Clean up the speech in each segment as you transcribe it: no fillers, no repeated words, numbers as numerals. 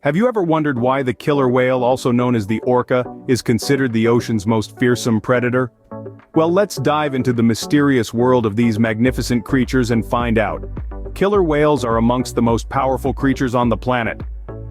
Have you ever wondered why the killer whale, also known as the orca, is considered the ocean's most fearsome predator? Well, let's dive into the mysterious world of these magnificent creatures and find out. Killer whales are amongst the most powerful creatures on the planet.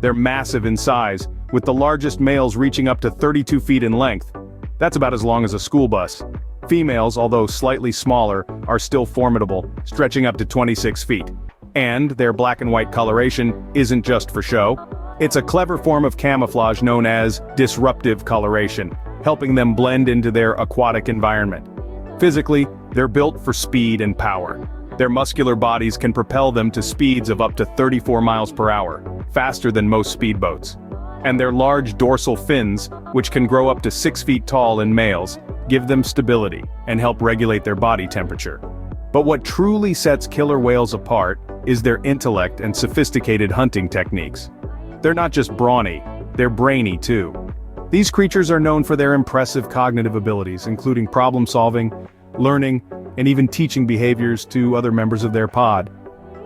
They're massive in size, with the largest males reaching up to 32 feet in length. That's about as long as a school bus. Females, although slightly smaller, are still formidable, stretching up to 26 feet. And their black and white coloration isn't just for show. It's a clever form of camouflage known as disruptive coloration, helping them blend into their aquatic environment. Physically, they're built for speed and power. Their muscular bodies can propel them to speeds of up to 34 miles per hour, faster than most speedboats. And their large dorsal fins, which can grow up to 6 feet tall in males, give them stability and help regulate their body temperature. But what truly sets killer whales apart is their intellect and sophisticated hunting techniques. They're not just brawny, they're brainy too. These creatures are known for their impressive cognitive abilities, including problem-solving, learning, and even teaching behaviors to other members of their pod.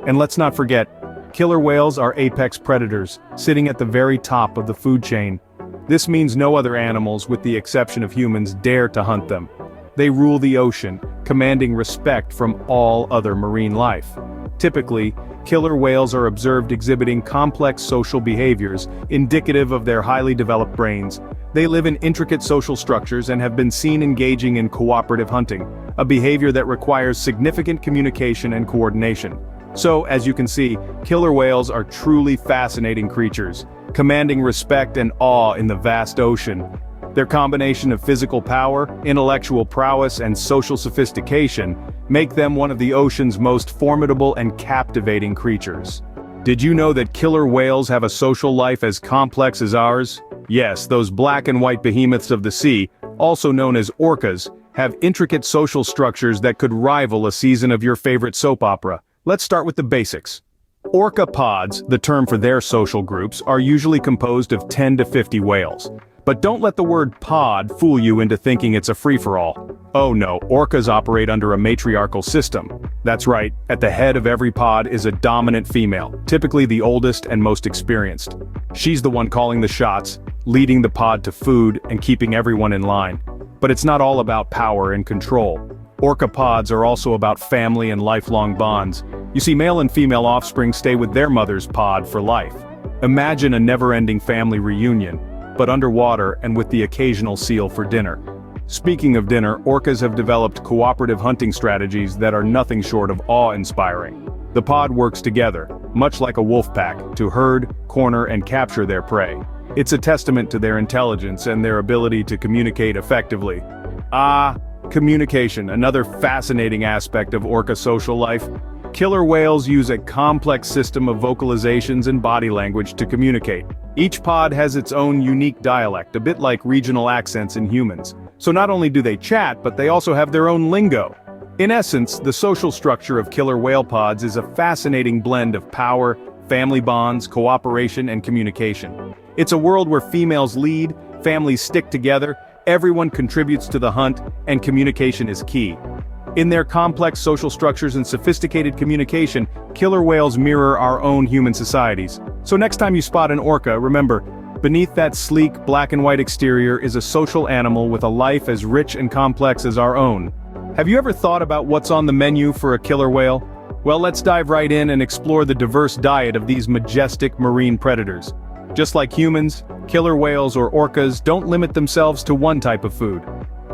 And let's not forget, killer whales are apex predators, sitting at the very top of the food chain. This means no other animals, with the exception of humans, dare to hunt them. They rule the ocean, commanding respect from all other marine life. Typically, killer whales are observed exhibiting complex social behaviors, indicative of their highly developed brains. They live in intricate social structures and have been seen engaging in cooperative hunting, a behavior that requires significant communication and coordination. So, as you can see, killer whales are truly fascinating creatures, commanding respect and awe in the vast ocean. Their combination of physical power, intellectual prowess, and social sophistication make them one of the ocean's most formidable and captivating creatures. Did you know that killer whales have a social life as complex as ours? Yes, those black and white behemoths of the sea, also known as orcas, have intricate social structures that could rival a season of your favorite soap opera. Let's start with the basics. Orca pods, the term for their social groups, are usually composed of 10 to 50 whales. But don't let the word pod fool you into thinking it's a free-for-all. Oh no, orcas operate under a matriarchal system. That's right, at the head of every pod is a dominant female, typically the oldest and most experienced. She's the one calling the shots, leading the pod to food, and keeping everyone in line. But it's not all about power and control. Orca pods are also about family and lifelong bonds. You see, male and female offspring stay with their mother's pod for life. Imagine a never-ending family reunion, but underwater and with the occasional seal for dinner. Speaking of dinner, orcas have developed cooperative hunting strategies that are nothing short of awe-inspiring. The pod works together, much like a wolf pack, to herd, corner, and capture their prey. It's a testament to their intelligence and their ability to communicate effectively. Communication, another fascinating aspect of orca social life. Killer whales use a complex system of vocalizations and body language to communicate. Each pod has its own unique dialect, a bit like regional accents in humans. So not only do they chat, but they also have their own lingo. In essence, the social structure of killer whale pods is a fascinating blend of power, family bonds, cooperation, and communication. It's a world where females lead, families stick together, everyone contributes to the hunt, and communication is key. In their complex social structures and sophisticated communication, killer whales mirror our own human societies. So next time you spot an orca, remember, beneath that sleek black and white exterior is a social animal with a life as rich and complex as our own. Have you ever thought about what's on the menu for a killer whale? Well, let's dive right in and explore the diverse diet of these majestic marine predators. Just like humans, killer whales or orcas don't limit themselves to one type of food.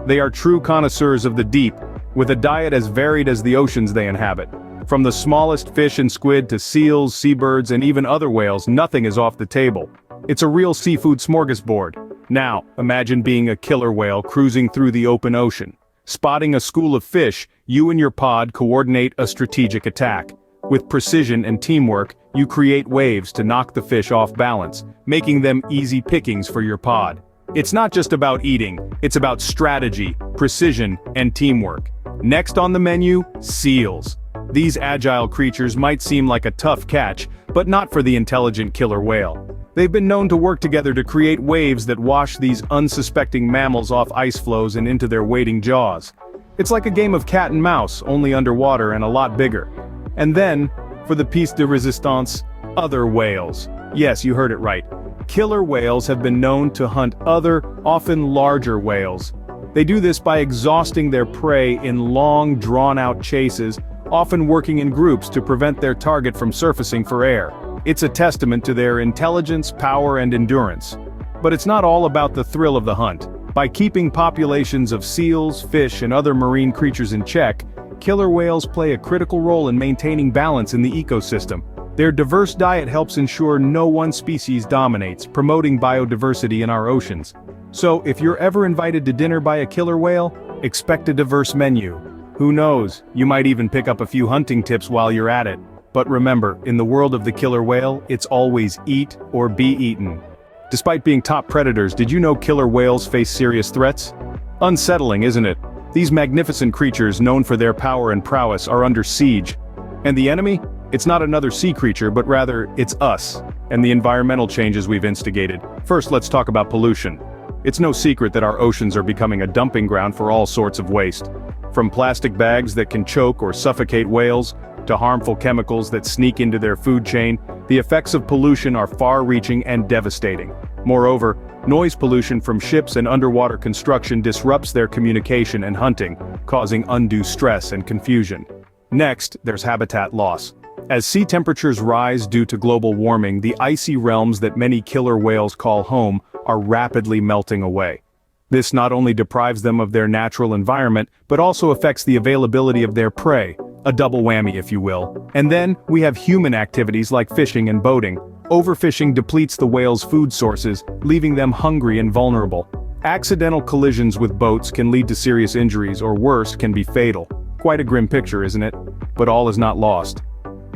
They are true connoisseurs of the deep, with a diet as varied as the oceans they inhabit. From the smallest fish and squid to seals, seabirds, and even other whales, nothing is off the table. It's a real seafood smorgasbord. Now, imagine being a killer whale cruising through the open ocean. Spotting a school of fish, you and your pod coordinate a strategic attack. With precision and teamwork, you create waves to knock the fish off balance, making them easy pickings for your pod. It's not just about eating, it's about strategy, precision, and teamwork. Next on the menu, seals. These agile creatures might seem like a tough catch, but not for the intelligent killer whale. They've been known to work together to create waves that wash these unsuspecting mammals off ice floes and into their waiting jaws. It's like a game of cat and mouse, only underwater and a lot bigger. And then, for the piece de resistance, other whales. Yes, you heard it right. Killer whales have been known to hunt other, often larger whales. They do this by exhausting their prey in long, drawn-out chases, often working in groups to prevent their target from surfacing for air. It's a testament to their intelligence, power, and endurance. But it's not all about the thrill of the hunt. By keeping populations of seals, fish, and other marine creatures in check, killer whales play a critical role in maintaining balance in the ecosystem. Their diverse diet helps ensure no one species dominates, promoting biodiversity in our oceans. So, if you're ever invited to dinner by a killer whale, expect a diverse menu. Who knows, you might even pick up a few hunting tips while you're at it. But remember, in the world of the killer whale, it's always eat or be eaten. Despite being top predators, did you know killer whales face serious threats? Unsettling, isn't it? These magnificent creatures, known for their power and prowess, are under siege. And the enemy? It's not another sea creature, but rather, it's us, and the environmental changes we've instigated. First, let's talk about pollution. It's no secret that our oceans are becoming a dumping ground for all sorts of waste. From plastic bags that can choke or suffocate whales, to harmful chemicals that sneak into their food chain, the effects of pollution are far-reaching and devastating. Moreover, noise pollution from ships and underwater construction disrupts their communication and hunting, causing undue stress and confusion. Next, there's habitat loss. As sea temperatures rise due to global warming, the icy realms that many killer whales call home are rapidly melting away. This not only deprives them of their natural environment, but also affects the availability of their prey, a double whammy if you will. And then, we have human activities like fishing and boating. Overfishing depletes the whales' food sources, leaving them hungry and vulnerable. Accidental collisions with boats can lead to serious injuries, or worse, can be fatal. Quite a grim picture, isn't it? But all is not lost.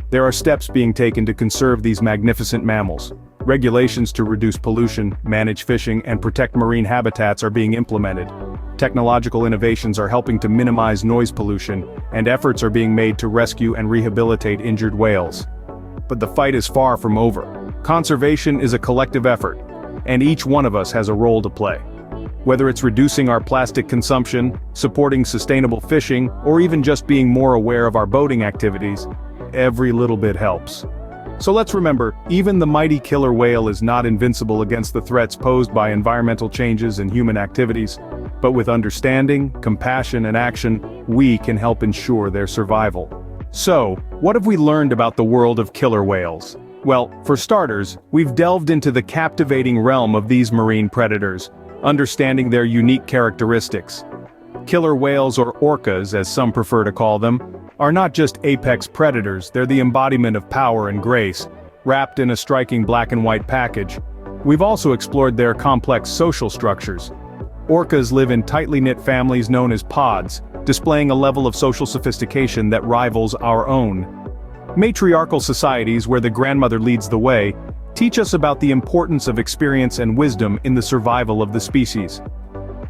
There are steps being taken to conserve these magnificent mammals. Regulations to reduce pollution, manage fishing, and protect marine habitats are being implemented. Technological innovations are helping to minimize noise pollution, and efforts are being made to rescue and rehabilitate injured whales. But the fight is far from over. Conservation is a collective effort, and each one of us has a role to play. Whether it's reducing our plastic consumption, supporting sustainable fishing, or even just being more aware of our boating activities, every little bit helps. So let's remember, even the mighty killer whale is not invincible against the threats posed by environmental changes and human activities, but with understanding, compassion, and action, we can help ensure their survival. So, what have we learned about the world of killer whales? Well, for starters, we've delved into the captivating realm of these marine predators, understanding their unique characteristics. Killer whales, or orcas as some prefer to call them, are not just apex predators, they're the embodiment of power and grace, wrapped in a striking black and white package. We've also explored their complex social structures. Orcas live in tightly knit families known as pods, displaying a level of social sophistication that rivals our own. Matriarchal societies where the grandmother leads the way, teach us about the importance of experience and wisdom in the survival of the species.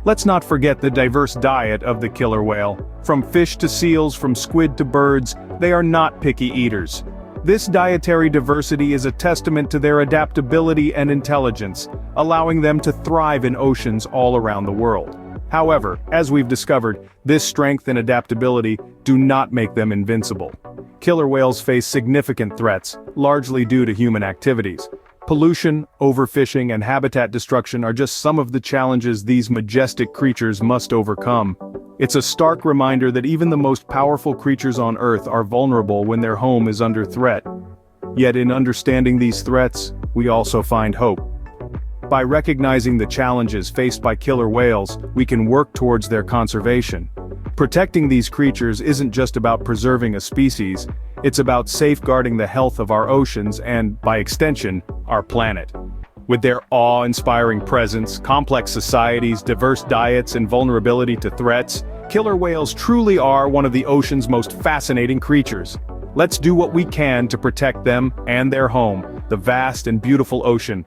Let's not forget the diverse diet of the killer whale. From fish to seals, from squid to birds, they are not picky eaters. This dietary diversity is a testament to their adaptability and intelligence, allowing them to thrive in oceans all around the world. However, as we've discovered, this strength and adaptability do not make them invincible. Killer whales face significant threats, largely due to human activities. Pollution, overfishing, and habitat destruction are just some of the challenges these majestic creatures must overcome. It's a stark reminder that even the most powerful creatures on Earth are vulnerable when their home is under threat. Yet in understanding these threats, we also find hope. By recognizing the challenges faced by killer whales, we can work towards their conservation. Protecting these creatures isn't just about preserving a species, it's about safeguarding the health of our oceans and, by extension, our planet. With their awe-inspiring presence, complex societies, diverse diets, and vulnerability to threats, killer whales truly are one of the ocean's most fascinating creatures. Let's do what we can to protect them and their home, the vast and beautiful ocean.